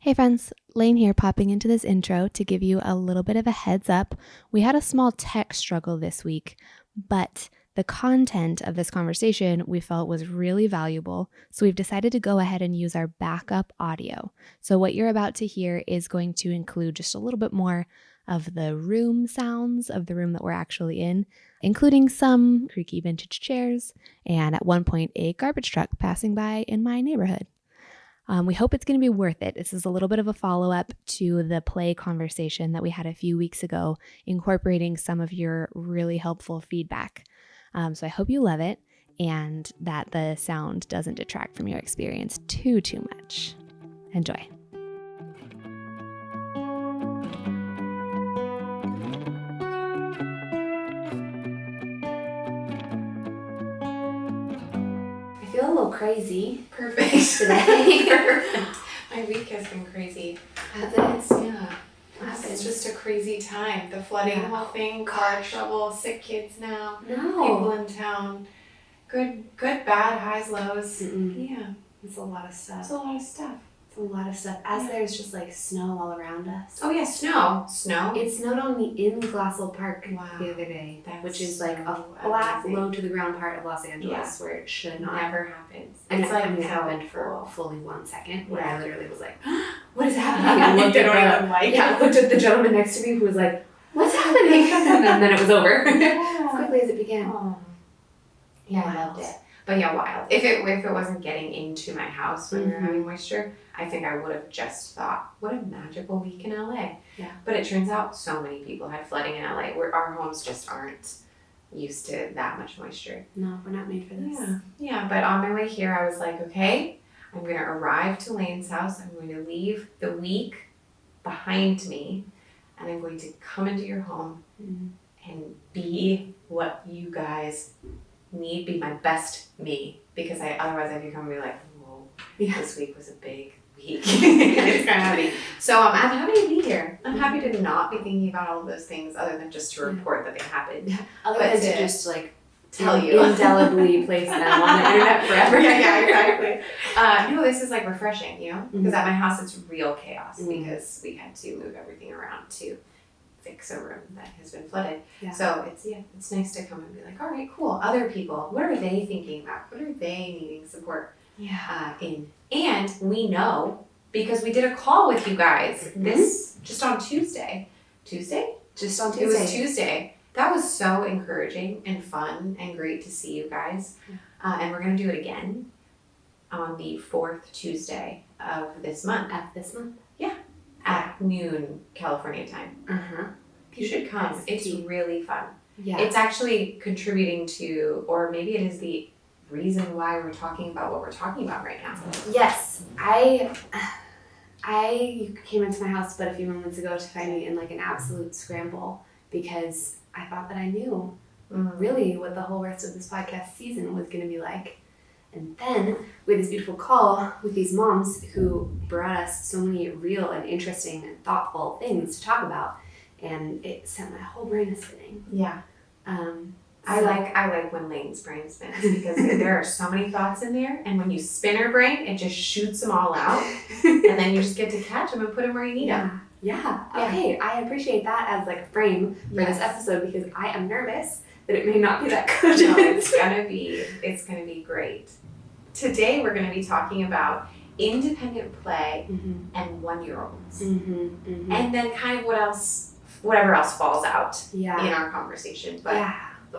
Hey friends, Layne here popping into this intro to give you a little bit of a heads up. We had a small tech struggle this week, but the content of this conversation we felt was really valuable, so we've decided to go ahead and use our backup audio. So what you're about to hear is going to include just a little bit more of the room sounds of the room that we're actually in, including some creaky vintage chairs, and at one point a garbage truck passing by in my neighborhood. We hope it's going to be worth it. This is a little bit of a follow-up to the play conversation that we had a few weeks ago, incorporating some of your really helpful feedback. So I hope you love it and that the sound doesn't detract from your experience too much. Enjoy. I feel a little crazy. Perfect. Today. Perfect. My week has been crazy. It's just a crazy time. The flooding whole thing, car trouble, sick kids now, people in town. Good, bad, highs, lows. Yeah. It's a lot of stuff. It's a lot of stuff. As there's just like snow all around us. Oh yeah, snow. It snowed on me in Glassell Park the other day, which is like a flat, low to the ground part of Los Angeles where it should not. Never happens. And it's like it so happened cool. for fully 1 second where I literally was like, what is happening? I looked at the gentleman next to me who was like, what's happening? And then it was over. As quickly as it began. Oh. Yeah, I loved it. But yeah, wild. If it wasn't getting into my house when we were having moisture, I think I would have just thought, what a magical week in LA. Yeah. But it turns out so many people had flooding in LA where our homes just aren't used to that much moisture. No, we're not made for this. Yeah, but on my way here, I was like, okay, I'm going to arrive to Layne's house. I'm going to leave the week behind me, and I'm going to come into your home and be what you guys need, be my best me, because otherwise I could come and be like, whoa, this week was a big week. It's kind of heavy. So I'm happy to be here. I'm happy to not be thinking about all of those things other than just to report that they happened. Yeah. Other than to just like tell you. Indelibly place them on the internet forever. Yeah, exactly. No, this is like refreshing, because at my house it's real chaos because we had to move everything around to fix a room that has been flooded. Yeah. So it's nice to come and be like, all right, cool. Other people, what are they thinking about? What are they needing support in? And we know because we did a call with you guys this just on Tuesday. Tuesday? Just on Tuesday. It was Tuesday. That was so encouraging and fun and great to see you guys. And we're going to do it again on the 4th Tuesday of this month. Yeah. At noon California time. You should come. It's really fun. Yeah. It's actually contributing to, or maybe it is the reason why we're talking about what we're talking about right now. Yes. I came into my house but a few moments ago to find me in like an absolute scramble because I thought that I knew really what the whole rest of this podcast season was going to be like. And then we had this beautiful call with these moms who brought us so many real and interesting and thoughtful things to talk about. And it sent my whole brain spinning. Yeah. I like when Layne's brain spins because there are so many thoughts in there. And when you spin her brain, it just shoots them all out. And then you just get to catch them and put them where you need them. Yeah. Okay. I appreciate that as like a frame for this episode because I am nervous that it may not be that good. No, it's gonna be great. Today we're going to be talking about independent play and 1-year-olds. And then kind of whatever else falls out in our conversation. But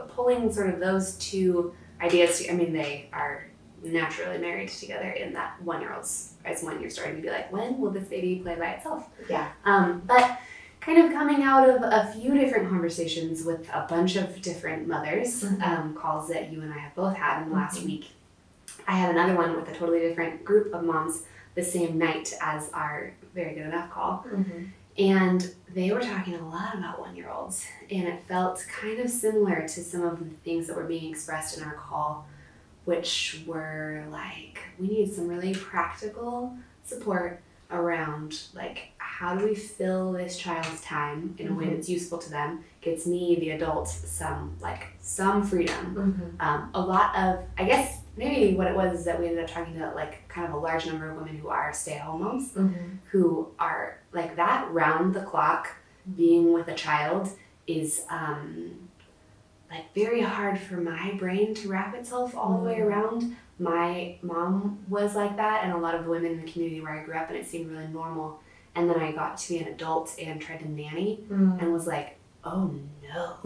pulling sort of those two ideas, they are naturally married together in that 1-year-olds is when you're starting to be like, when will this baby play by itself? Yeah. But kind of coming out of a few different conversations with a bunch of different mothers, calls that you and I have both had in the last week. I had another one with a totally different group of moms the same night as our Very Good Enough call. And they were talking a lot about 1-year-olds. And it felt kind of similar to some of the things that were being expressed in our call, which were like, we need some really practical support around like, how do we fill this child's time in a way that's useful to them, gets me, the adult, some freedom. A lot of, I guess, maybe what it was is that we ended up talking to like kind of a large number of women who are stay-at-home moms, who are like that round the clock being with a child is like very hard for my brain to wrap itself all the way around. My mom was like that, and a lot of the women in the community where I grew up, and it seemed really normal. And then I got to be an adult and tried to nanny and was like, oh no.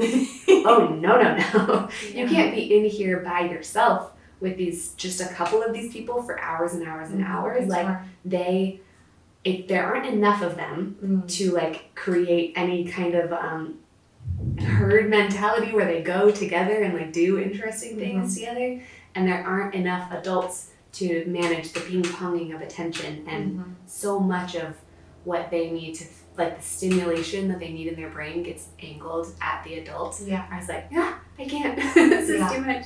Oh no. You can't be in here by yourself with these, just a couple of these people for hours and hours and hours. It's like hard. there aren't enough of them to like create any kind of herd mentality where they go together and like do interesting things together. And there aren't enough adults to manage the ping-ponging of attention, and so much of what they need to, like the stimulation that they need in their brain gets angled at the adult. Yeah. I was like, I can't. This is too much.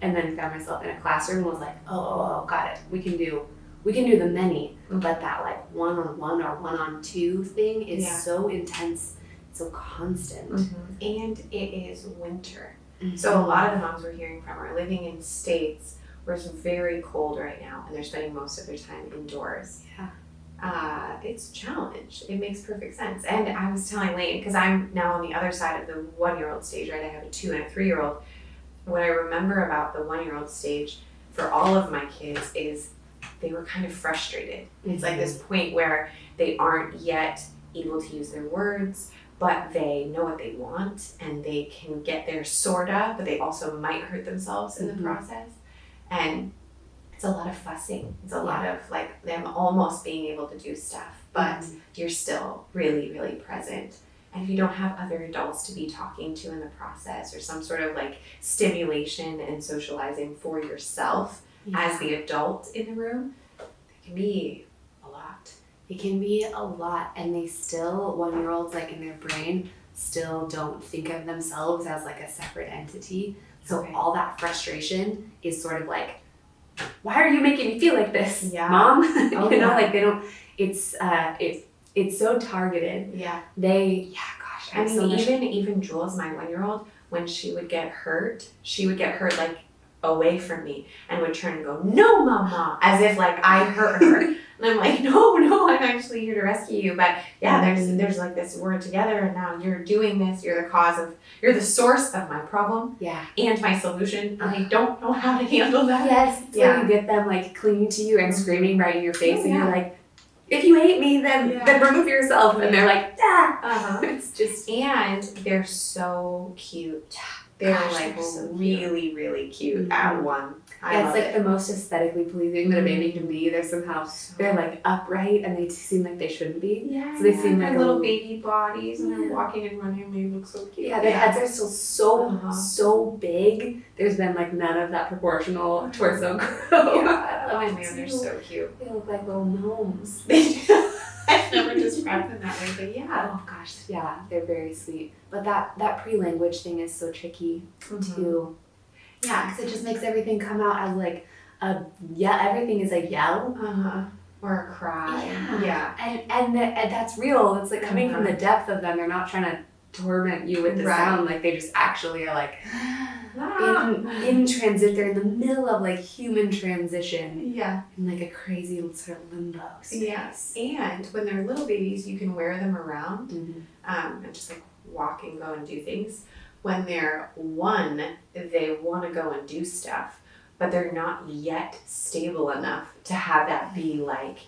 And then found myself in a classroom and was like, oh, got it. We can do the many, but that like one-on-one or one-on-two thing is so intense, so constant. And it is winter. So a lot of the moms we're hearing from are living in states where it's very cold right now, and they're spending most of their time indoors. It's a challenge. It makes perfect sense. And I was telling Layne, because I'm now on the other side of the 1-year-old stage, right? I have a 2 and a 3-year-old. What I remember about the 1-year-old stage for all of my kids is they were kind of frustrated. It's like this point where they aren't yet able to use their words, but they know what they want and they can get there sorta, but they also might hurt themselves in the process. And it's a lot of fussing. It's a lot of like them almost being able to do stuff, but you're still really, really present. And if you don't have other adults to be talking to in the process, or some sort of like stimulation and socializing for yourself as the adult in the room, it can be a lot. It can be a lot, and they still, 1-year-olds, like in their brain, still don't think of themselves as like a separate entity. So all that frustration is sort of like, why are you making me feel like this, Mom? You know, like they don't. It's so targeted. I mean, even Jules, my 1-year-old, when she would get hurt like away from me and would turn and go, no, Mama, as if like I hurt her. And I'm like, no, I'm actually here to rescue you. But there's like this, we're together, and now you're doing this. You're the source of my problem. And my solution. And I don't know how to handle that. When you get them like clinging to you and screaming right in your face, and you're like, if you hate me, then remove yourself. And they're like, It's just, and they're so cute. They're so really, really cute at one. It's like the most aesthetically pleasing that a baby can be. They're somehow, they're like upright, and they seem like they shouldn't be. So they seem like little baby bodies, and they're walking and running, and they look so cute. Their heads are still so big. There's been like none of that proportional torso growth. Oh man, they're so cute. They look like little gnomes. I've never described them that way, but oh gosh, they're very sweet. But that pre-language thing is so tricky too. Because it just makes everything come out as like everything is a yell or a cry. And that's real. It's like coming from the depth of them. They're not trying to torment you with the sound. Like they just actually are like in transit. They're in the middle of like human transition. In like a crazy sort of limbo space. And when they're little babies, you can wear them around and just like walk and go and do things. When they're 1, they want to go and do stuff, but they're not yet stable enough to have that be like,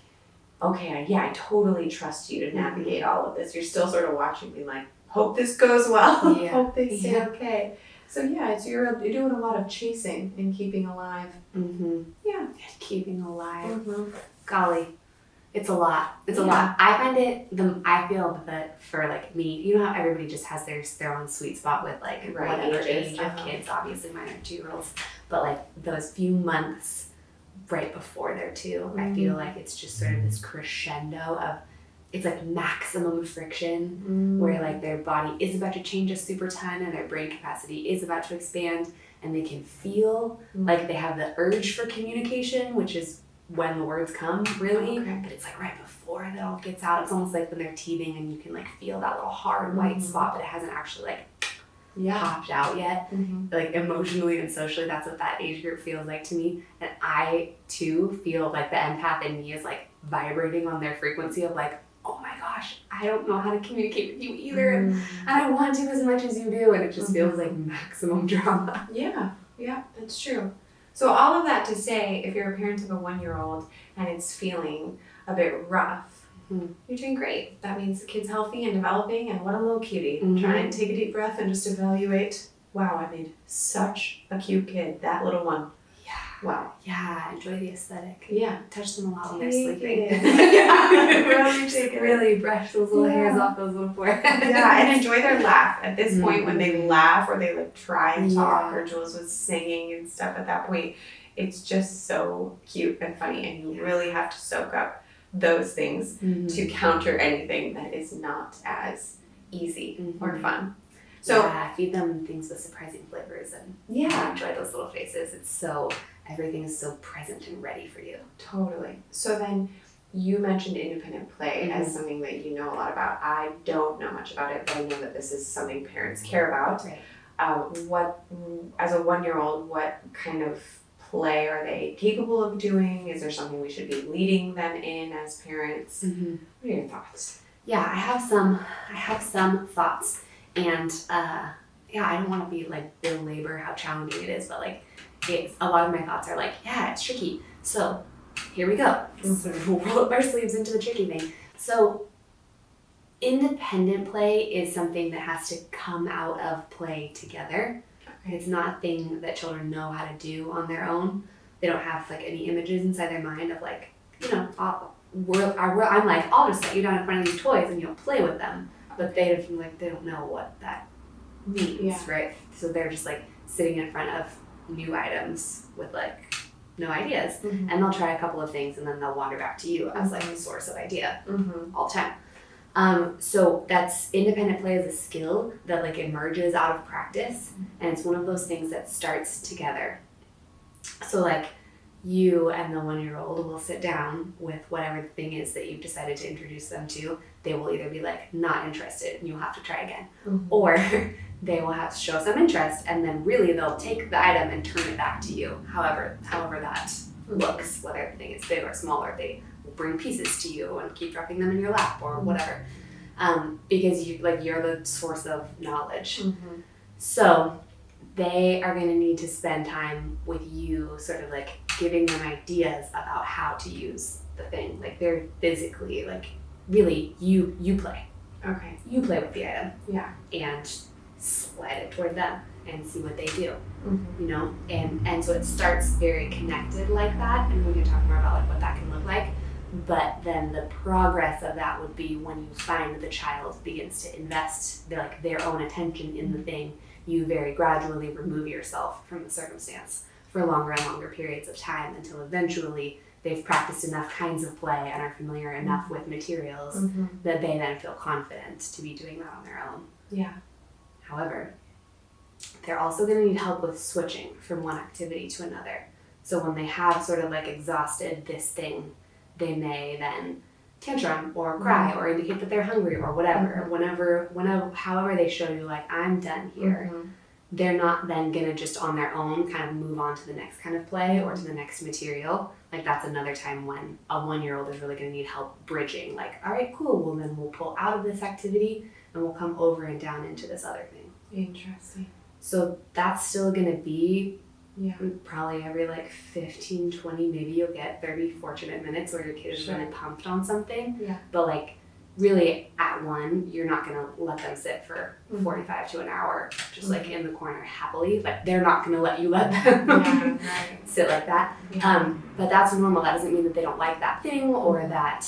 okay, I totally trust you to navigate all of this. You're still sort of watching me like, hope this goes well. Hope they stay okay. So you're doing a lot of chasing and keeping alive. Keeping alive. Golly. It's a lot. It's a lot. I feel that for like me, you know how everybody just has their own sweet spot with like whatever age of kids. Obviously mine are 2-year-olds, but like those few months right before they're 2, I feel like it's just sort of this crescendo of, it's like maximum friction where like their body is about to change a super ton and their brain capacity is about to expand, and they can feel like they have the urge for communication, which is when the words come, really. But it's like right before it all gets out. It's almost like when they're teething and you can like feel that little hard white spot, but it hasn't actually like popped out yet. Like emotionally and socially, that's what that age group feels like to me. And I too feel like the empath in me is like vibrating on their frequency of like, oh my gosh, I don't know how to communicate with you either. And I want to as much as you do. And it just feels like maximum drama. Yeah, that's true. So all of that to say, if you're a parent of a 1-year-old and it's feeling a bit rough, you're doing great. That means the kid's healthy and developing, and what a little cutie. Try and take a deep breath and just evaluate, wow, I made such a cute kid, that little one. Yeah. Wow. Yeah, enjoy the aesthetic. Yeah. Touch them a lot when they're sleeping. Really brush those little hairs off those little foreheads. Yeah, and enjoy their laugh. At this point, when they laugh or they like try and talk, or Jules was singing and stuff at that point, it's just so cute and funny, and you really have to soak up those things to counter anything that is not as easy or fun. So feed them things with surprising flavors and enjoy those little faces. It's so, everything is so present and ready for you. Totally. So then you mentioned independent play as something that you know a lot about. I don't know much about it, but I know that this is something parents care about. Right. What, as a 1-year-old, what kind of play are they capable of doing? Is there something we should be leading them in as parents? What are your thoughts? Yeah, I have some thoughts, and I don't want to be like belabor how challenging it is, but like a lot of my thoughts are like, yeah, it's tricky. So here we go. Sort of roll up our sleeves into the tricky thing. So independent play is something that has to come out of play together. It's not a thing that children know how to do on their own. They don't have like any images inside their mind of like, I'm like, I'll just set you down in front of these toys and you'll play with them. But they don't know what that means, right? So they're just like sitting in front of new items with like no ideas. And they'll try a couple of things and then they'll wander back to you as like a source of idea all the time. So that's independent play is a skill that like emerges out of practice, and it's one of those things that starts together. So like you and the 1-year-old will sit down with whatever the thing is that you've decided to introduce them to. They will either be like not interested and you'll have to try again, or they will have to show some interest and then really they'll take the item and turn it back to you. However that looks, whether the thing is big or small, or they bring pieces to you and keep dropping them in your lap or whatever, because you're the source of knowledge. So they are going to need to spend time with you, sort of like giving them ideas about how to use the thing. Like they're physically like really you play. Okay. You play with the item. Yeah. And slide it toward them and see what they do. You know, and so it starts very connected like that, and we can talk more about like what that can look like. But then the progress of that would be when you find the child begins to invest their own attention in the thing, you very gradually remove yourself from the circumstance for longer and longer periods of time until eventually they've practiced enough kinds of play and are familiar enough with materials that they then feel confident to be doing that on their own. Yeah. However, they're also going to need help with switching from one activity to another. So when they have sort of like exhausted this thing, they may then tantrum or cry or indicate that they're hungry or whatever. However they show you like, I'm done here, they're not then gonna just on their own kind of move on to the next kind of play or to the next material. Like that's another time when a 1-year-old is really gonna need help bridging. Like, all right, cool, well then we'll pull out of this activity and we'll come over and down into this other thing. Interesting. So that's still gonna be probably every like 15, 20, maybe you'll get 30 fortunate minutes where your kid is really pumped on something. Yeah. But like really at 1, you're not gonna let them sit for 45 to an hour just like in the corner happily. Like they're not gonna let you let them sit like that. Yeah. But that's normal. That doesn't mean that they don't like that thing or that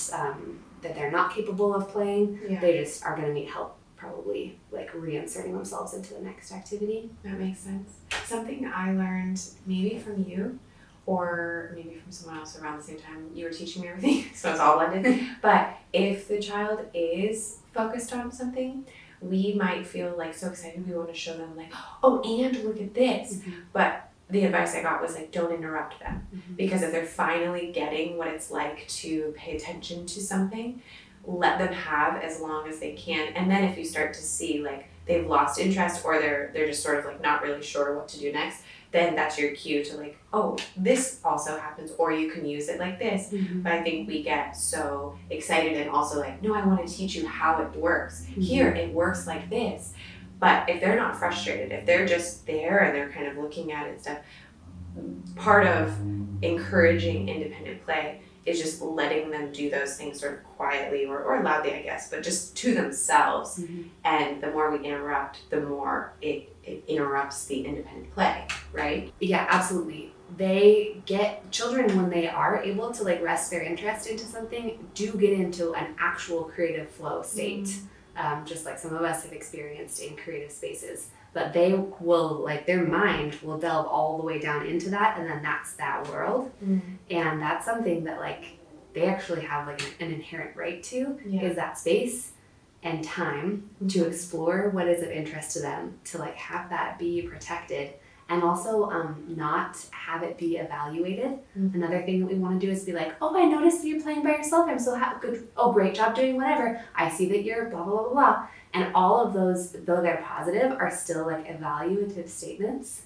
that they're not capable of playing. Yeah. They just are gonna need help probably like reinserting themselves into the next activity. That makes sense. Something I learned maybe from you or maybe from someone else around the same time you were teaching me everything, so it's all blended. But if the child is focused on something, we might feel like so excited we want to show them like, oh, and look at this. But the advice I got was like, don't interrupt them, because if they're finally getting what it's like to pay attention to something, let them have as long as they can. And then if you start to see like they've lost interest or they're just sort of like not really sure what to do next, then that's your cue to like, oh, this also happens, or you can use it like this. Mm-hmm. But I think we get so excited and also like, no, I want to teach you how it works. Mm-hmm. Here, it works like this. But if they're not frustrated, if they're just there and they're kind of looking at it and stuff, part of encouraging independent play is just letting them do those things sort of quietly or loudly, I guess, but just to themselves. Mm-hmm. And the more we interrupt, the more it interrupts the independent play, right? Yeah, absolutely. Children, when they are able to like rest their interest into something, do get into an actual creative flow state. Just like some of us have experienced in creative spaces. But they will, like, their mind will delve all the way down into that, and then that's that world. And that's something that, like, they actually have, like, an inherent right to, is that space and time to explore what is of interest to them, to, like, have that be protected, and also not have it be evaluated. Another thing that we want to do is be like, oh, I noticed that you're playing by yourself. I'm so good. Oh, great job doing whatever. I see that you're blah, blah, blah, blah. And all of those, though they're positive, are still like evaluative statements.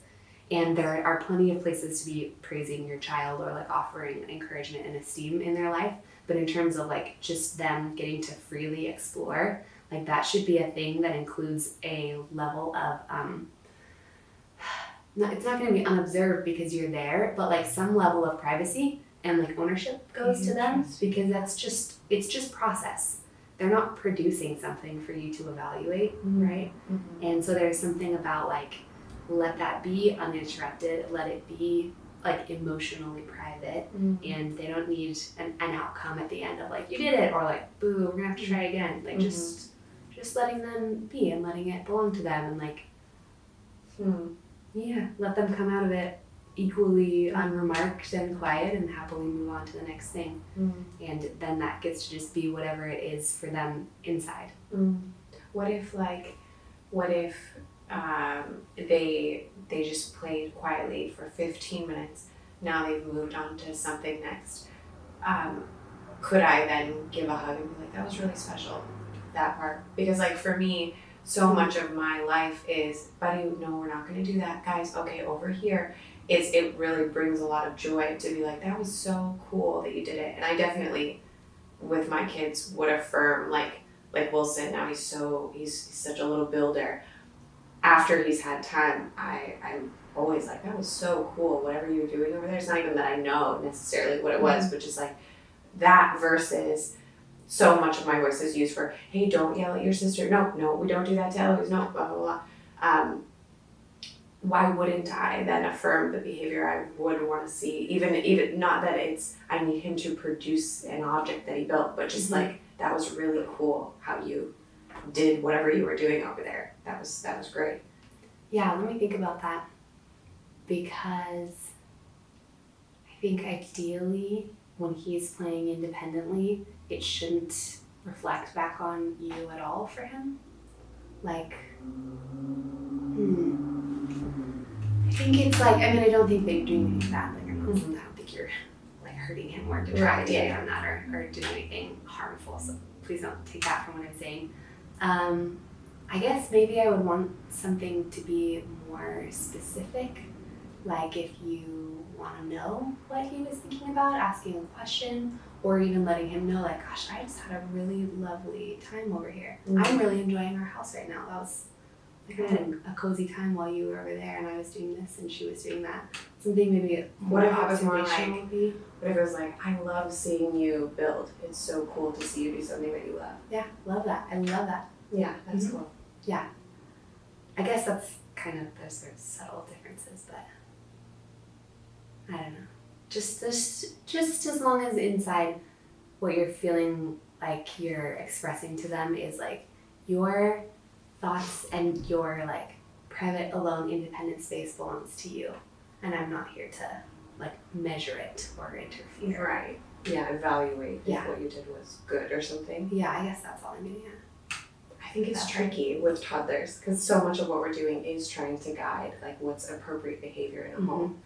And there are plenty of places to be praising your child or like offering encouragement and esteem in their life. But in terms of like just them getting to freely explore, like that should be a thing that includes a level of, it's not going to be unobserved because you're there, but like some level of privacy and like ownership goes to them, because it's just process. They're not producing something for you to evaluate, right? And so there's something about like, let that be uninterrupted, let it be like emotionally private, and they don't need an outcome at the end of like, you did it, or like, boo, we're gonna have to try again. Like just letting them be and letting it belong to them, and like, let them come out of it equally unremarked and quiet and happily move on to the next thing. And then that gets to just be whatever it is for them inside. What if they just played quietly for 15 minutes, now they've moved on to something next? Could I then give a hug and be like, that was really special, that part? Because like for me, so much of my life is, buddy, no, we're not going to do that. Guys, okay, over here. It really brings a lot of joy to be like, that was so cool that you did it. And I definitely, with my kids, would affirm, like Wilson, now he's such a little builder. After he's had time, I'm always like, that was so cool, whatever you were doing over there. It's not even that I know necessarily what it was, but just like that versus so much of my voice is used for, hey, don't yell at your sister. No, we don't do that to Eloise. No, blah, blah, blah. Why wouldn't I then affirm the behavior I would want to see? Even not that I need him to produce an object that he built, but just like, that was really cool how you did whatever you were doing over there. That was great. Yeah, let me think about that, because I think ideally when he's playing independently, it shouldn't reflect back on you at all for him. Like, I think it's like, I mean, I don't think they're doing anything bad. Like, I don't think you're like hurting him or detracting from that or doing anything harmful. So please don't take that from what I'm saying. I guess maybe I would want something to be more specific. Like if you want to know what he was thinking about, asking a question, or even letting him know, like, gosh, I just had a really lovely time over here. I'm really enjoying our house right now. That was like, I had a cozy time while you were over there, and I was doing this and she was doing that. Something maybe more observational. What if it was like, I love seeing you build. It's so cool to see you do something that you love. Yeah, love that. I love that. Yeah, that's cool. Yeah. I guess that's kind of, there's sort of subtle differences, but I don't know. Just as long as inside what you're feeling like you're expressing to them is like your thoughts and your like private, alone, independent space belongs to you, and I'm not here to like measure it or interfere. Right. Yeah, evaluate if what you did was good or something. Yeah, I guess that's all I'm getting at. I think it's tricky with toddlers because so much of what we're doing is trying to guide like what's appropriate behavior in a home.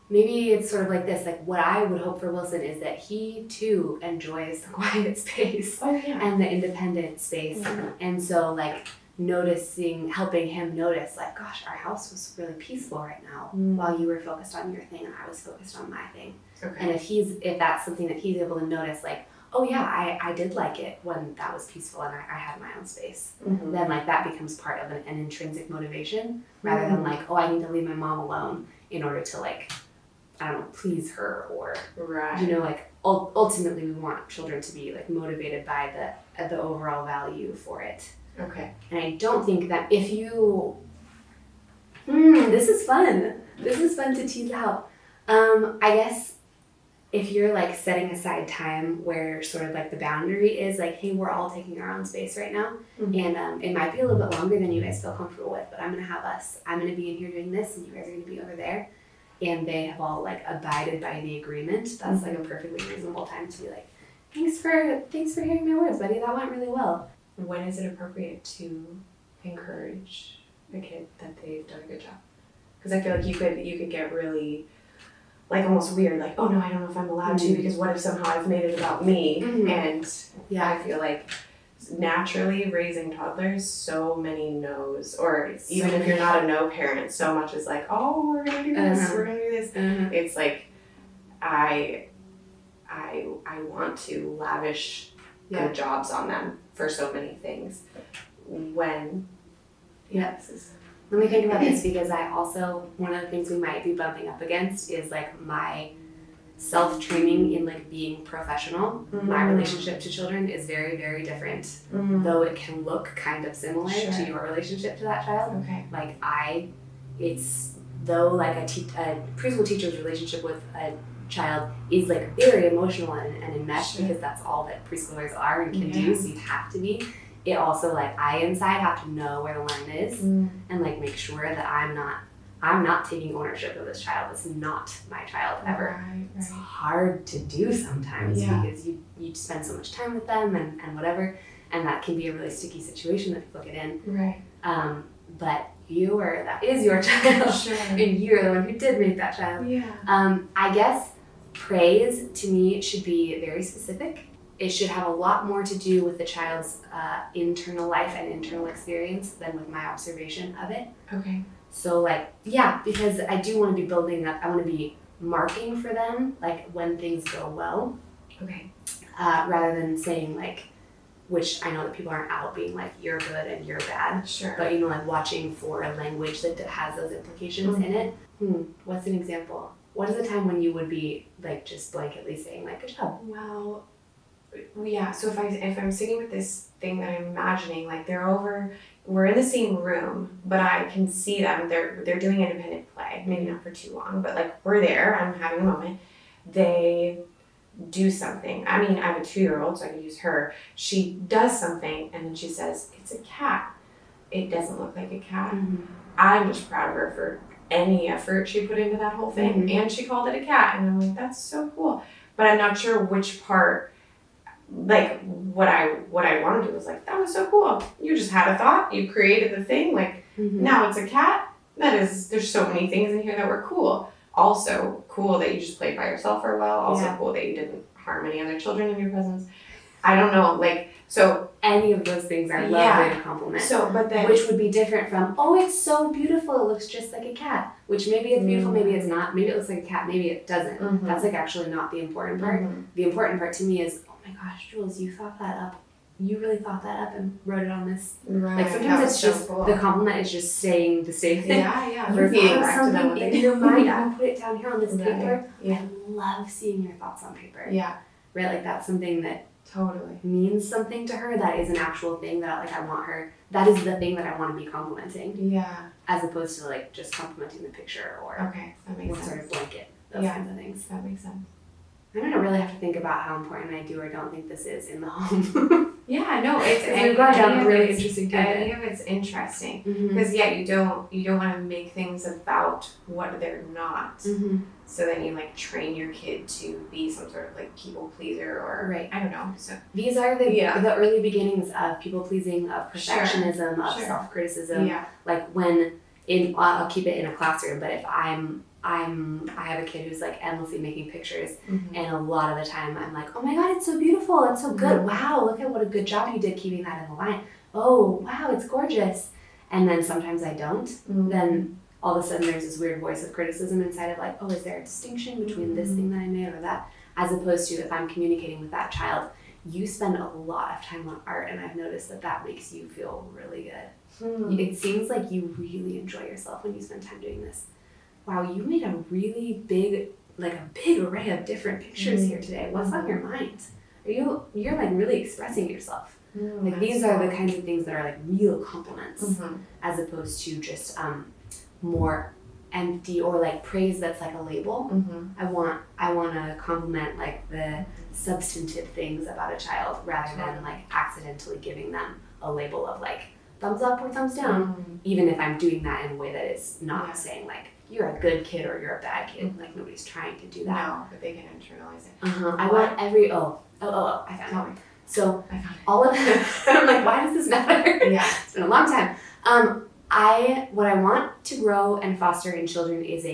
Maybe it's sort of like this, like what I would hope for Wilson is that he too enjoys the quiet space and the independent space. And so like helping him notice, like, gosh, our house was really peaceful right now while you were focused on your thing and I was focused on my thing. Okay. And if that's something that he's able to notice, like, oh yeah, I did like it when that was peaceful and I had my own space, then like that becomes part of an intrinsic motivation rather than like, oh, I need to leave my mom alone in order to, like, I don't know, please her, or you know, like ultimately we want children to be like motivated by the overall value for it. Okay. And I don't think that if you this is fun to tease out. I guess if you're like setting aside time where sort of like the boundary is like, hey, we're all taking our own space right now, and it might be a little bit longer than you guys feel comfortable with, but I'm gonna be in here doing this and you guys are gonna be over there, and they have all like abided by the agreement, that's like a perfectly reasonable time to be like, thanks for hearing my words, buddy, that went really well. When is it appropriate to encourage a kid that they've done a good job? Because I feel like you could get really like almost weird, like, oh no, I don't know if I'm allowed to, because what if somehow I've made it about me? And I feel like naturally raising toddlers, so many no's, or even if you're not a no parent, so much is like, oh, we're gonna do this, we're gonna do this. It's like I want to lavish good jobs on them for so many things. Let me think about this, because I also, one of the things we might be bumping up against is like my self-training in like being professional. My relationship to children is very, very different, though it can look kind of similar to your relationship to that child. Okay. Like though like a preschool teacher's relationship with a child is like very emotional and enmeshed, because that's all that preschoolers are and can do, so you have to be. It also, like, I inside have to know where the line is and like make sure that I'm not taking ownership of this child. It's not my child ever. Right. It's hard to do sometimes because you spend so much time with them and whatever, and that can be a really sticky situation that people get in. Right. But that is your child. Sure. And you're the one who did make that child. Yeah. I guess praise to me should be very specific. It should have a lot more to do with the child's internal life and internal experience than with my observation of it. Okay. So like, because I do want to be building up, I want to be marking for them, like when things go well. Okay. Rather than saying like, which I know that people aren't out being like, you're good and you're bad. Sure. But like watching for a language that has those implications in it. What's an example? What is a time when you would be like just blanketly saying like, good job? Well, yeah, so if I'm sitting with this thing that I'm imagining, like we're in the same room, but I can see them, they're doing independent play, maybe not for too long, but like we're there, I'm having a moment, they do something. I mean, I have a 2-year-old, so I can use her. She does something and then she says, it's a cat. It doesn't look like a cat. I'm just proud of her for any effort she put into that whole thing, and she called it a cat, and I'm like, that's so cool. But I'm not sure which part. Like what I want to do is like, that was so cool. You just had a thought, you created the thing, like now it's a cat. There's so many things in here that were cool. Also cool that you just played by yourself for a while. Also cool that you didn't harm any other children in your presence. I don't know, like, so any of those things are lovely to compliment. So, but then, which would be different from, oh, it's so beautiful, it looks just like a cat. Which maybe it's beautiful, maybe it's not. Maybe it looks like a cat, maybe it doesn't. That's like actually not the important part. The important part to me is, oh my gosh, Jules, you thought that up. You really thought that up and wrote it on this. Right. Like sometimes it's just cool. The compliment is just saying the same thing. Yeah. Repeating back to them in your mind. I'm gonna put it down here on this paper. Yeah. I love seeing your thoughts on paper. Yeah. Right, like that's something that totally means something to her. That is an actual thing that like I want her. That is the thing that I want to be complimenting. Yeah. As opposed to like just complimenting the picture or that makes sense. Sort of blanket. Those kinds of things. That makes sense. I'm gonna really have to think about how important I do or don't think this is in the home. Yeah, no, it's we've gone down a really interesting tangent. I think it's interesting because you don't want to make things about what they're not. So then you like train your kid to be some sort of like people pleaser or I don't know. So these are the early beginnings of people pleasing, of perfectionism, of self criticism. Yeah. Like I'll keep it in a classroom, but if I'm I have a kid who's like endlessly making pictures, and a lot of the time I'm like, oh my god, it's so beautiful, it's so good, wow, look at what a good job you did keeping that in the line, oh wow, it's gorgeous. And then sometimes I don't. Then all of a sudden there's this weird voice of criticism inside of like, oh, is there a distinction between this thing that I made or that? As opposed to if I'm communicating with that child, you spend a lot of time on art, and I've noticed that makes you feel really good. It seems like you really enjoy yourself when you spend time doing this. Wow, you made a really big array of different pictures here today. What's on your mind? You're like really expressing yourself. Like these are the kinds of things that are like real compliments, as opposed to just more empty or like praise that's like a label. I want to compliment like the substantive things about a child rather than like accidentally giving them a label of like thumbs up or thumbs down, even if I'm doing that in a way that is not saying like you're a good kid or you're a bad kid. Like nobody's trying to do that. No, but they can internalize it. I want every I found it. So all of I'm like, why does this matter? Yeah, it's been a long time. What I want to grow and foster in children is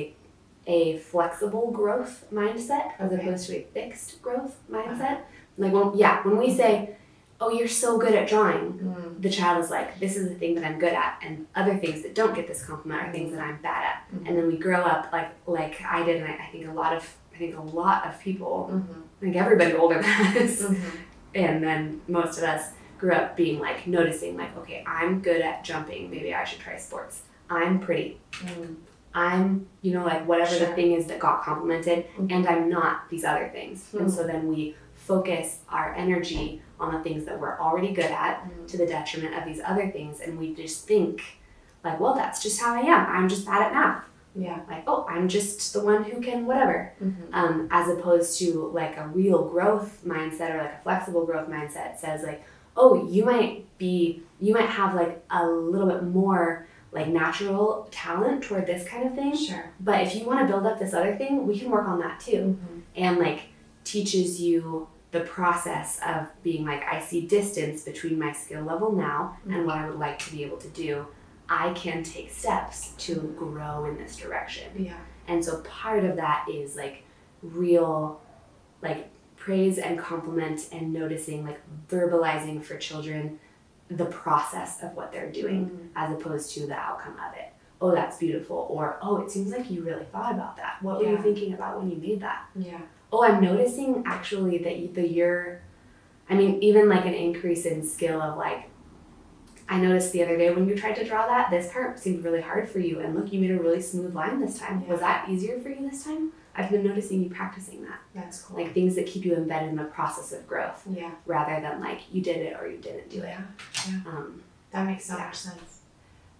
a flexible growth mindset as opposed to a fixed growth mindset. Like when we say, oh, you're so good at drawing, the child is like, this is the thing that I'm good at, and other things that don't get this compliment are things that I'm bad at. And then we grow up like I did, and I think a lot of people, I think everybody older than us, and then most of us grew up being like noticing like, okay, I'm good at jumping, maybe I should try sports. I'm pretty. I'm, like whatever the thing is that got complimented, and I'm not these other things. And so then we focus our energy on the things that we're already good at to the detriment of these other things, and we just think like, well, that's just how I am. I'm just bad at math. Yeah. Like, oh, I'm just the one who can whatever. As opposed to like a real growth mindset or like a flexible growth mindset says like, oh, you might have like a little bit more like natural talent toward this kind of thing. Sure. But if you want to build up this other thing, we can work on that too. And like teaches you the process of being like, I see distance between my skill level now and what I would like to be able to do. I can take steps to grow in this direction. Yeah. And so part of that is like real like praise and compliment and noticing, like verbalizing for children the process of what they're doing as opposed to the outcome of it. Oh, that's beautiful. Or, oh, it seems like you really thought about that. What were you thinking about when you made that? Yeah. Oh, I'm noticing actually that even like an increase in skill of like, I noticed the other day when you tried to draw that, this part seemed really hard for you. And look, you made a really smooth line this time. Was that easier for you this time? I've been noticing you practicing that. That's cool. Like things that keep you embedded in the process of growth. Yeah. Rather than like you did it or you didn't do it. Yeah. That makes so much sense.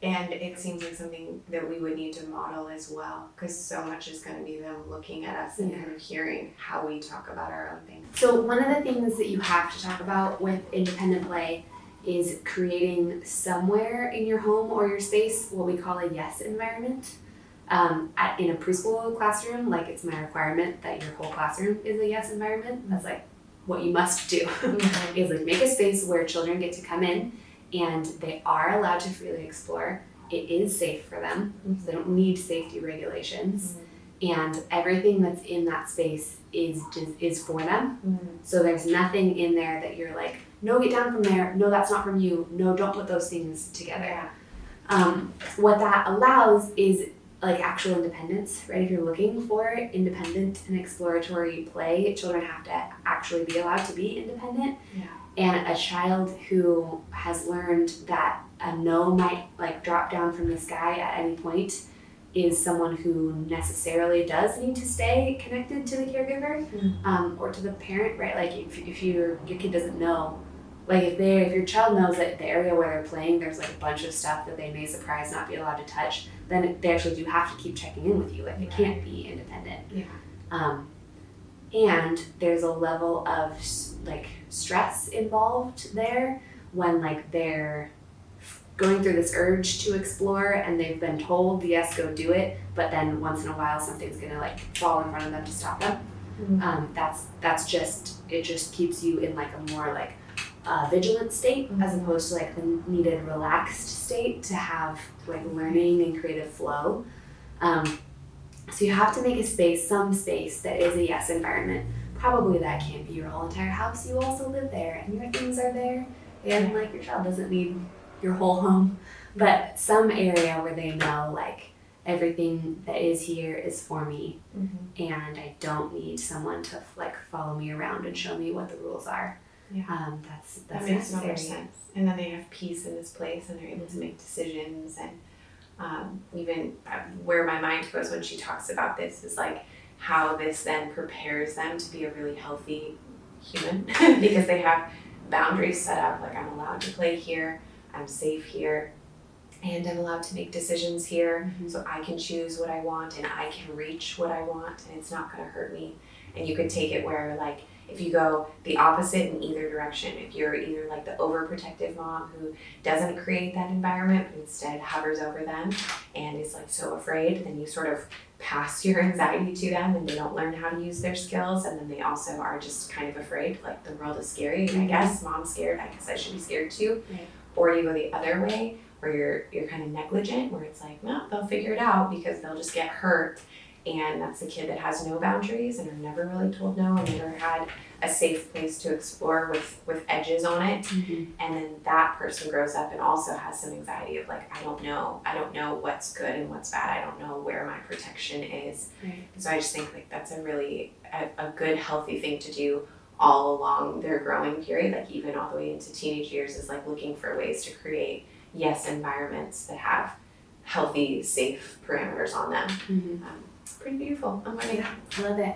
And it seems like something that we would need to model as well, because so much is going to be them looking at us and kind of hearing how we talk about our own things. So one of the things that you have to talk about with independent play is creating somewhere in your home or your space what we call a yes environment. In a preschool classroom, like it's my requirement that your whole classroom is a yes environment. That's like what you must do is like make a space where children get to come in and they are allowed to freely explore. It is safe for them. So they don't need safety regulations. And everything that's in that space is for them. So there's nothing in there that you're like, no, get down from there. No, that's not from you. No, don't put those things together. What that allows is like actual independence, right? If you're looking for independent and exploratory play, children have to actually be allowed to be independent. And a child who has learned that a no might like drop down from the sky at any point is someone who necessarily does need to stay connected to the caregiver or to the parent, right? Like if your kid doesn't know, like if your child knows that the area where they're playing, there's like a bunch of stuff that they may surprise not be allowed to touch, then they actually do have to keep checking in with you. Like they can't be independent. And there's a level of like stress involved there when like they're going through this urge to explore and they've been told, yes, go do it, but then once in a while something's gonna like fall in front of them to stop them. It just keeps you in like a more like vigilant state as opposed to like the needed relaxed state to have like learning and creative flow. So you have to make a space, some space that is a yes environment. Probably that can't be your whole entire house. You also live there and your things are there, and like your child doesn't need your whole home, but some area where they know like everything that is here is for me, and I don't need someone to like follow me around and show me what the rules are. Yeah. That's That makes so necessary. much sense. And then they have peace in this place, and they're able to make decisions. And even where my mind goes when she talks about this is like how this then prepares them to be a really healthy human because they have boundaries set up. Like, I'm allowed to play here, I'm safe here, and I'm allowed to make decisions here, so I can choose what I want and I can reach what I want, and it's not going to hurt me. And you could take it where, like, if you go the opposite in either direction, if you're either like the overprotective mom who doesn't create that environment but instead hovers over them and is like so afraid, then you sort of pass your anxiety to them and they don't learn how to use their skills, and then they also are just kind of afraid, like the world is scary, I guess, mom's scared, I guess I should be scared too. Right. Or you go the other way where you're kind of negligent, where it's like, no, they'll figure it out because they'll just get hurt. And that's the kid that has no boundaries and are never really told no and never had a safe place to explore with edges on it. And then that person grows up and also has some anxiety of like, I don't know what's good and what's bad. I don't know where my protection is. Right. So I just think like that's a really a good healthy thing to do all along their growing period, like even all the way into teenage years, is like looking for ways to create yes environments that have healthy, safe parameters on them. Pretty beautiful. I'm loving it. I love it.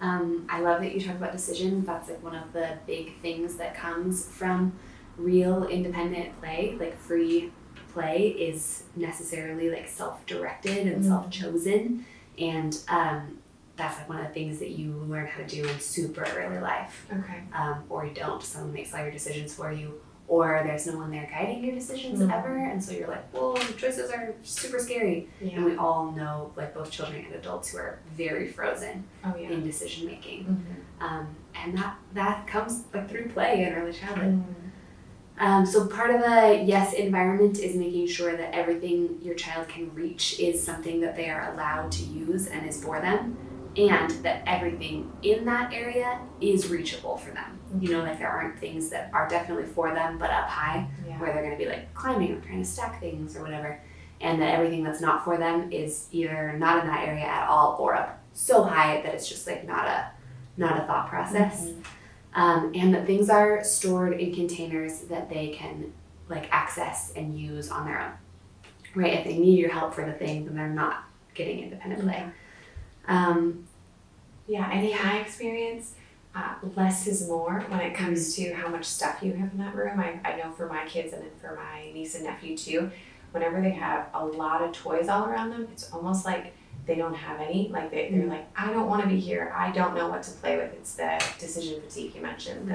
I love that you talk about decisions. That's like one of the big things that comes from real independent play. Like free play is necessarily like self-directed and self-chosen, and that's like one of the things that you learn how to do in super early life. Okay. Or you don't. Someone makes all your decisions for you, or there's no one there guiding your decisions ever, and so you're like, well, choices are super scary. Yeah. And we all know, like both children and adults, who are very frozen in decision making. And that comes like through play in early childhood. So part of a yes environment is making sure that everything your child can reach is something that they are allowed to use and is for them, and that everything in that area is reachable for them. You know, like there aren't things that are definitely for them but up high, where they're going to be like climbing or trying to stack things or whatever, and that everything that's not for them is either not in that area at all or up so high that it's just like not a thought process. And that things are stored in containers that they can like access and use on their own, right? If they need your help for the thing, then they're not getting independent play. And in my experience, less is more when it comes to how much stuff you have in that room. I know for my kids and then for my niece and nephew too, whenever they have a lot of toys all around them, it's almost like they don't have any. Like they're like, I don't want to be here. I don't know what to play with. It's the decision fatigue you mentioned.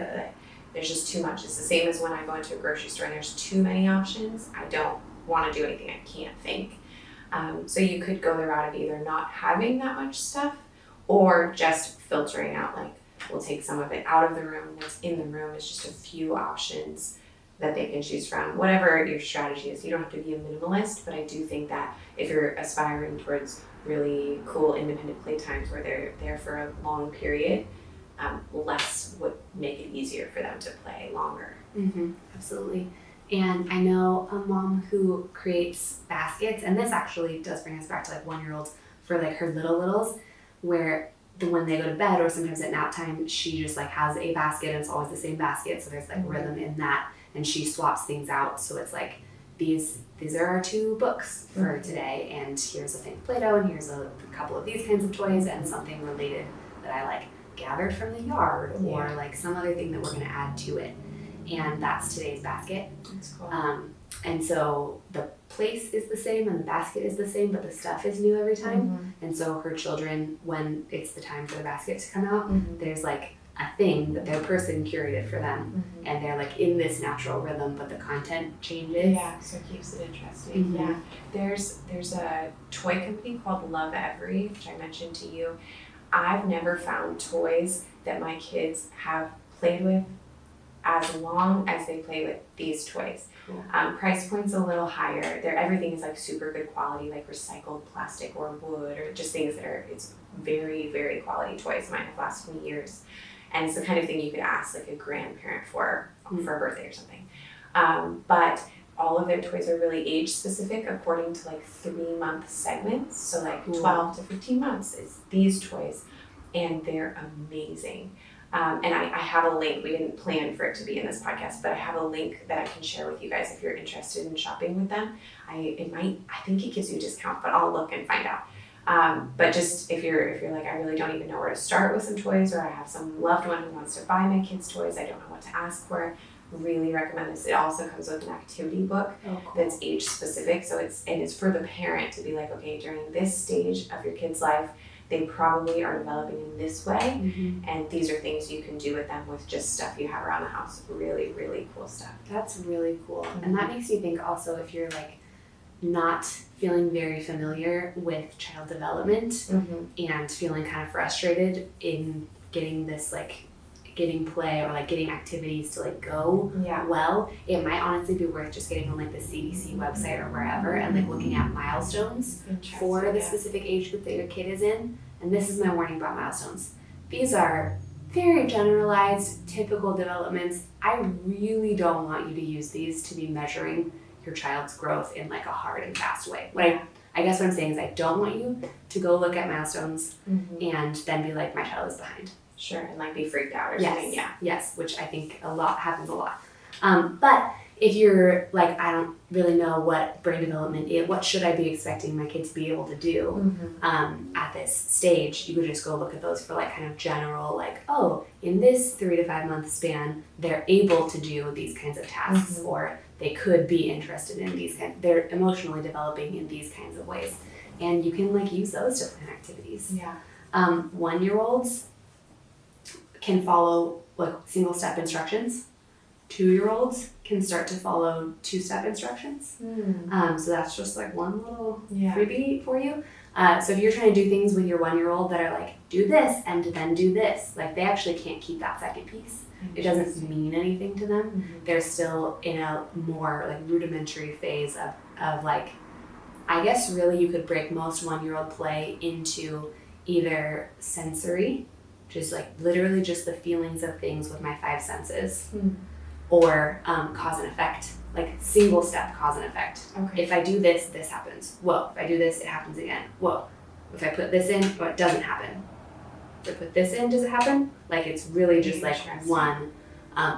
There's just too much. It's the same as when I go into a grocery store and there's too many options. I don't want to do anything. I can't think. So you could go the route of either not having that much stuff or just filtering out, like we'll take some of it out of the room. What's in the room is just a few options that they can choose from. Whatever your strategy is, you don't have to be a minimalist, but I do think that if you're aspiring towards really cool independent playtimes where they're there for a long period, less would make it easier for them to play longer. Absolutely. And I know a mom who creates baskets, and this actually does bring us back to like 1-year-olds for like her littles, where when they go to bed or sometimes at nap time, she just like has a basket and it's always the same basket. So there's like rhythm in that, and she swaps things out. So it's like, these are our 2 books for today, and here's a thing of Play-Doh, and here's a couple of these kinds of toys, and something related that I like gathered from the yard, or like some other thing that we're going to add to it. And that's today's basket. That's cool. And so the place is the same and the basket is the same, but the stuff is new every time. And so her children, when it's the time for the basket to come out, there's like a thing that their person curated for them, and they're like in this natural rhythm, but the content changes. Yeah, so it keeps it interesting. Yeah, there's a toy company called Lovevery, which I mentioned to you. I've never found toys that my kids have played with as long as they play with these toys. Cool. Price point's a little higher. Everything is like super good quality, like recycled plastic or wood, or just things that are, it's very, very quality toys. Mine have lasted me years. And it's the kind of thing you could ask like a grandparent for a birthday or something. But all of their toys are really age specific according to like 3-month segments. So like 12 to 15 months is these toys, and they're amazing. And I have a link. We didn't plan for it to be in this podcast, but I have a link that I can share with you guys if you're interested in shopping with them. I think it gives you a discount, but I'll look and find out. But just if you're like, I really don't even know where to start with some toys, or I have some loved one who wants to buy my kids toys, I don't know what to ask for, really recommend this. It also comes with an activity book that's age specific. So it's for the parent to be like, okay, during this stage of your kid's life, they probably are developing in this way, and these are things you can do with them with just stuff you have around the house. Really, really cool stuff. That's really cool. And that makes me think also, if you're like not feeling very familiar with child development and feeling kind of frustrated in getting this like getting play or like getting activities to like go well, it might honestly be worth just getting on like the CDC website or wherever and like looking at milestones for the specific age group that your kid is in. And this is my warning about milestones. These are very generalized, typical developments. I really don't want you to use these to be measuring your child's growth in like a hard and fast way. I guess what I'm saying is I don't want you to go look at milestones and then be like, my child is behind. Sure, and like be freaked out or something. Yes, which I think happens a lot. But if you're like, I don't really know what brain development is, what should I be expecting my kid to be able to do at this stage, you could just go look at those for like kind of general, like, oh, in this 3 to 5 month span, they're able to do these kinds of tasks, or they could be interested in these kinds, they're emotionally developing in these kinds of ways. And you can like use those to plan activities. 1-year-olds can follow like single step instructions. 2-year-olds can start to follow 2-step instructions. So that's just like one little freebie for you. So if you're trying to do things with your 1-year-old that are like, do this and then do this, like they actually can't keep that second piece. It doesn't mean anything to them. They're still in a more like rudimentary phase of like, I guess really you could break most 1-year-old play into either sensory, just like literally just the feelings of things with my 5 senses, or cause and effect, like single step cause and effect. If I do this, this happens. Whoa, if I do this, it happens again. Whoa, if I put this in, it doesn't happen. If I put this in, does it happen? Like it's really just like one,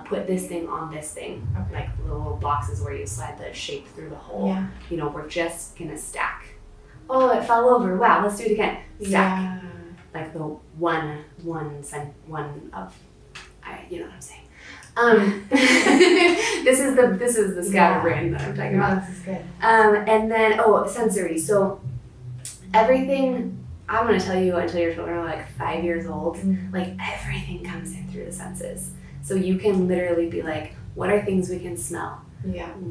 put this thing on this thing, like little boxes where you slide the shape through the hole. You know, we're just gonna stack. Oh, it fell over. Wow, let's do it again. Stack. Like the one of, you know what I'm saying. This is the scatterbrain that I'm talking about. This is good. And then sensory. So everything, I'm gonna tell you until your children are like 5 years old, like everything comes in through the senses. So you can literally be like, what are things we can smell?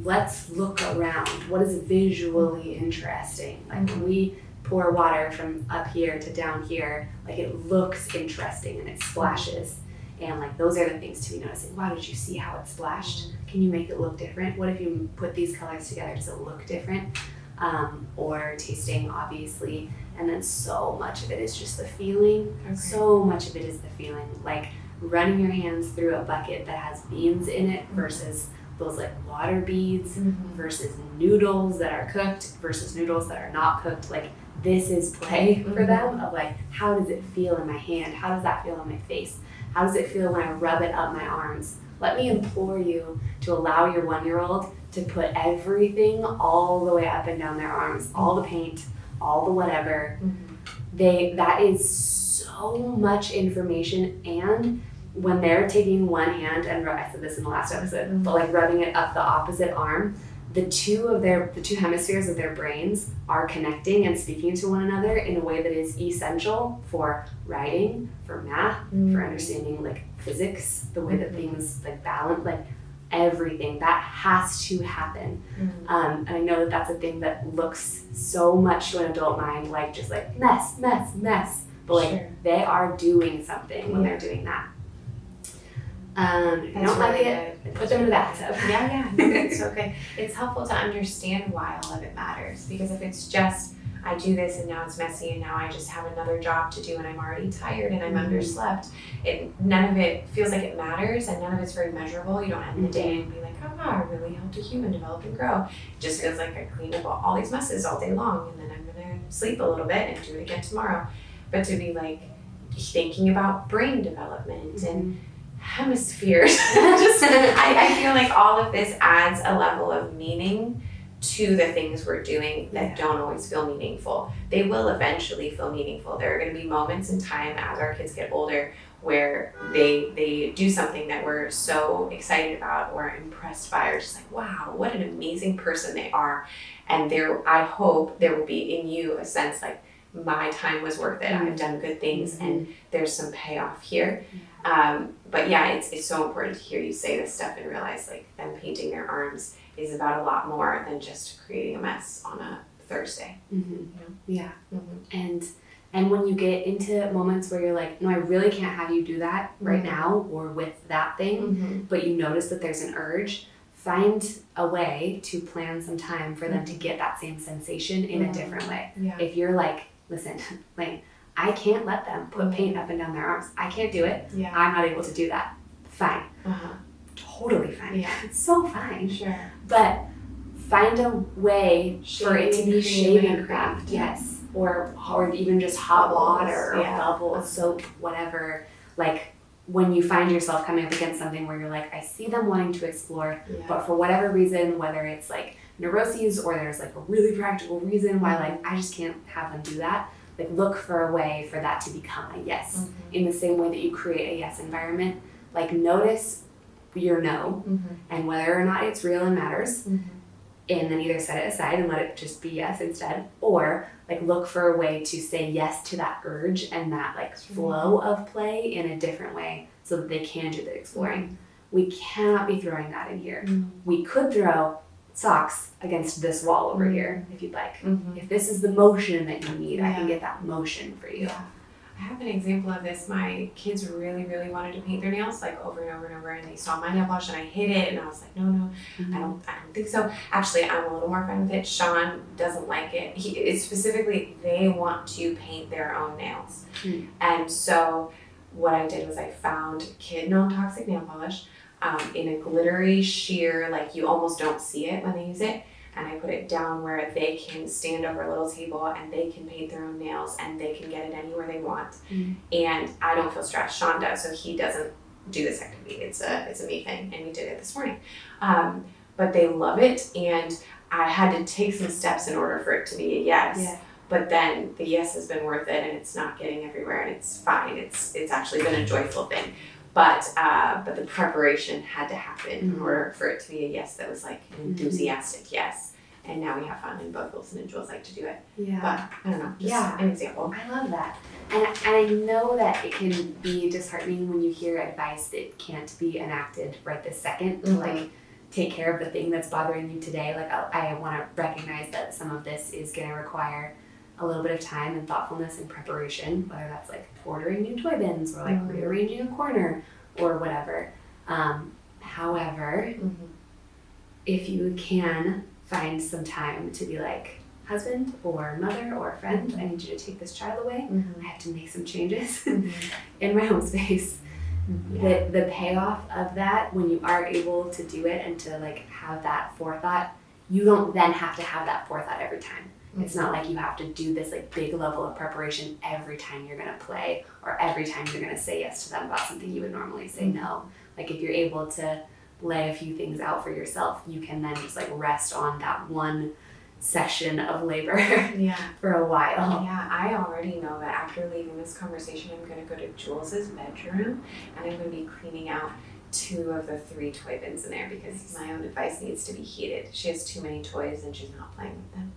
Let's look around. What is visually interesting? Like when we pour water from up here to down here, like it looks interesting and it splashes. And like those are the things to be noticing. Wow, did you see how it splashed? Can you make it look different? What if you put these colors together? Does it look different? Or tasting, obviously. And then so much of it is just the feeling. So much of it is the feeling. Like running your hands through a bucket that has beans in it versus those like water beads versus noodles that are cooked versus noodles that are not cooked. Like this is play for them of like, how does it feel in my hand? How does that feel on my face? How does it feel when I rub it up my arms? Let me implore you to allow your 1-year-old to put everything all the way up and down their arms, all the paint, all the whatever. That is so much information. And when they're taking one hand, and I said this in the last episode, but like rubbing it up the opposite arm, the two hemispheres of their brains are connecting and speaking to one another in a way that is essential for writing, for math, for understanding like physics, the way that things like balance, like everything that has to happen. And I know that that's a thing that looks so much to an adult mind like just like mess, but like they are doing something when they're doing that. If you don't like really it, put them in the bathtub. Yeah, no, it's so good. It's helpful to understand why all of it matters, because if it's just, I do this and now it's messy and now I just have another job to do and I'm already tired and I'm underslept, none of it feels like it matters and none of it's very measurable. You don't end the day and be like, oh wow, I really helped a human develop and grow. It just feels like I cleaned up all these messes all day long and then I'm gonna sleep a little bit and do it again tomorrow. But to be like thinking about brain development and hemispheres, I feel like all of this adds a level of meaning to the things we're doing that don't always feel meaningful. They will eventually feel meaningful. There are going to be moments in time as our kids get older where they do something that we're so excited about or impressed by, or just like, wow, what an amazing person they are. And I hope there will be in you a sense like, my time was worth it. I've done good things and there's some payoff here. But yeah, it's so important to hear you say this stuff and realize like them painting their arms is about a lot more than just creating a mess on a Thursday. Yeah. And when you get into moments where you're like, no, I really can't have you do that right now or with that thing, but you notice that there's an urge, find a way to plan some time for them to get that same sensation in a different way. If you're like, listen, Layne, I can't let them put paint up and down their arms. I can't do it. I'm not able to do that. Fine. Totally fine. It's so fine. Sure. But find a way for it to be shaving craft. Yes. Or even just hot water or bubbles, soap, whatever. Like when you find yourself coming up against something where you're like, I see them wanting to explore, but for whatever reason, whether it's like neuroses or there's like a really practical reason why like I just can't have them do that, like look for a way for that to become a yes. In the same way that you create a yes environment, like notice your no and whether or not it's real and matters, and then either set it aside and let it just be yes instead, or like look for a way to say yes to that urge and that like flow of play in a different way so that they can do the exploring. We cannot be throwing that in here. We could throw socks against this wall over here if you'd like. If this is the motion that you need, I can get that motion for you. I have an example of this. My kids really, really wanted to paint their nails like over and over and over, and they saw my nail polish and I hid it and I was like, no, I don't think so. Actually, I'm a little more fine with it. Sean doesn't like it. It's specifically they want to paint their own nails. And so what I did was I found kid non-toxic nail polish in a glittery sheer, like you almost don't see it when they use it. And I put it down where they can stand over a little table and they can paint their own nails and they can get it anywhere they want. And I don't feel stressed. Sean does, so he doesn't do this activity. It's a me thing, and we did it this morning. But they love it, and I had to take some steps in order for it to be a yes. But then the yes has been worth it, and it's not getting everywhere, and it's fine. It's actually been a joyful thing. But the preparation had to happen in order for it to be a yes that was like an enthusiastic yes. And now we have fun, and both Wilson and Jules like to do it. But I don't know, just an example. I love that. And I know that it can be disheartening when you hear advice that can't be enacted right this second to like take care of the thing that's bothering you today. Like I want to recognize that some of this is going to require a little bit of time and thoughtfulness and preparation, whether that's like ordering new toy bins or like rearranging a corner or whatever. However, if you can find some time to be like, husband or mother or friend, I need you to take this child away. I have to make some changes in my home space. The payoff of that, when you are able to do it and to like have that forethought, you don't then have to have that forethought every time. It's not like you have to do this like big level of preparation every time you're gonna play or every time you're gonna say yes to them about something you would normally say no. Like if you're able to lay a few things out for yourself, you can then just like rest on that one session of labor for a while. I already know that after leaving this conversation, I'm gonna go to Jules's bedroom and I'm gonna be cleaning out 2 of the 3 toy bins in there because my own device needs to be heated. She has too many toys and she's not playing with them.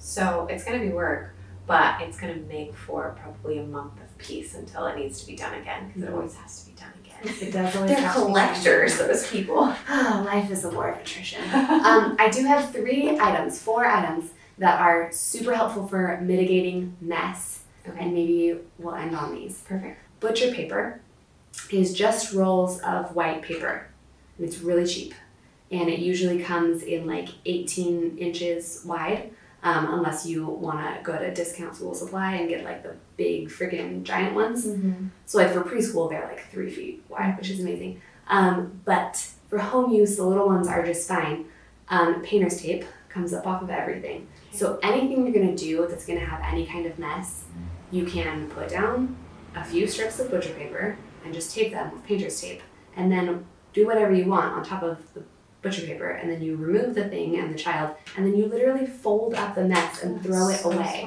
So it's gonna be work, but it's gonna make for probably a month of peace until it needs to be done again because it always has to be done again. It does always They're have collectors, those people. Oh, life is a war of attrition. I do have 4 items that are super helpful for mitigating mess, and maybe we'll end on these. Perfect. Butcher paper is just rolls of white paper. And it's really cheap. And it usually comes in like 18 inches wide, unless you want to go to Discount School Supply and get like the big freaking giant ones. So like for preschool, they're like 3 feet wide, which is amazing. But for home use, the little ones are just fine. Painter's tape comes up off of everything. So anything you're going to do that's going to have any kind of mess, you can put down a few strips of butcher paper and just tape them with painter's tape. And then do whatever you want on top of the butcher paper, and then you remove the thing and the child, and then you literally fold up the mess and throw it away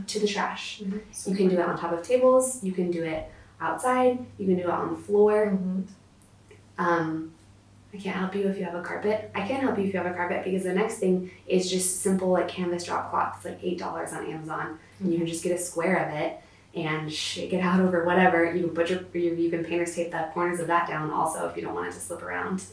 to the trash. You can do it on top of tables, you can do it outside, you can do it on the floor. I can't help you if you have a carpet. I can help you if you have a carpet, because the next thing is just simple like canvas drop cloth. It's like $8 on Amazon, and you can just get a square of it and shake it out over whatever. You can painter's tape the corners of that down also if you don't want it to slip around.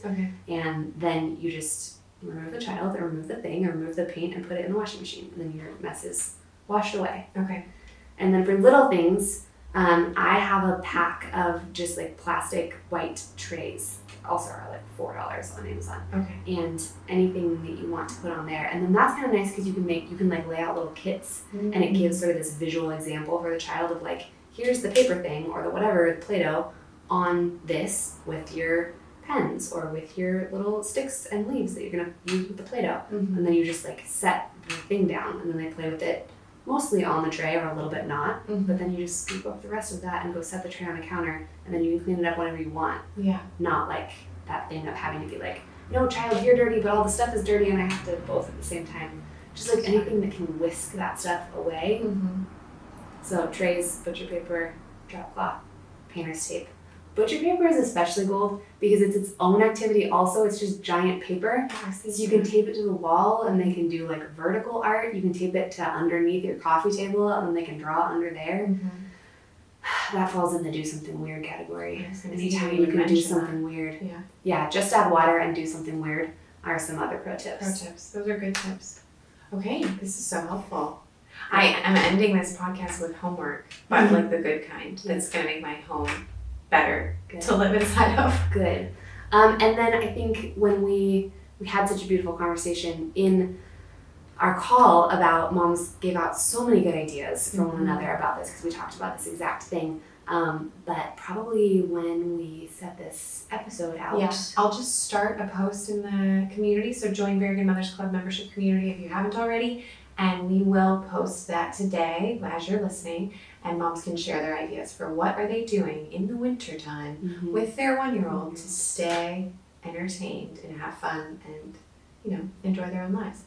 And then you just remove the child or remove the thing or remove the paint and put it in the washing machine, and then your mess is washed away. And then for little things, I have a pack of just like plastic white trays. Also are like $4 on Amazon. And anything that you want to put on there. And then that's kind of nice because you can like lay out little kits, and it gives sort of this visual example for the child of like, here's the paper thing or the whatever, the Play-Doh on this with your pens or with your little sticks and leaves that you're going to use with the Play-Doh. And then you just like set the thing down, and then they play with it mostly on the tray or a little bit not, but then you just scoop up the rest of that and go set the tray on the counter, and then you can clean it up whenever you want. Not like that thing of having to be like, no child, you're dirty, but all the stuff is dirty and I have to both at the same time. Just like anything that can whisk that stuff away. So trays, butcher paper, drop cloth, painter's tape. Butcher paper is especially gold because it's its own activity also. It's just giant paper. So you can tape it to the wall, and they can do like vertical art. You can tape it to underneath your coffee table, and then they can draw under there. That falls in the do something weird category. Anytime you can do something weird. Just add water and do something weird are some other pro tips. Those are good tips. Okay, this is so helpful. I am ending this podcast with homework, but like the good kind. That's going to make my home better to live inside of. Good. And then I think when we had such a beautiful conversation in our call about moms gave out so many good ideas for one another about this, because we talked about this exact thing. But probably when we set this episode out. I'll just start a post in the community. So join Very Good Mothers Club membership community if you haven't already. And we will post that today as you're listening, and moms can share their ideas for what are they doing in the wintertime with their 1-year-old to stay entertained and have fun and, enjoy their own lives.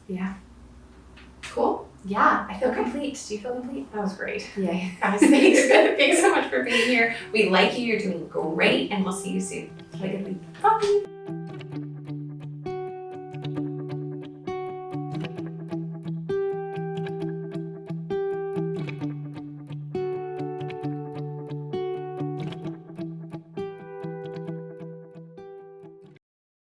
Cool? I feel complete. Do you feel complete? That was great. Yeah. Guys, thanks so much for being here. We like you. You're doing great, and we'll see you soon. Have a good week. Bye.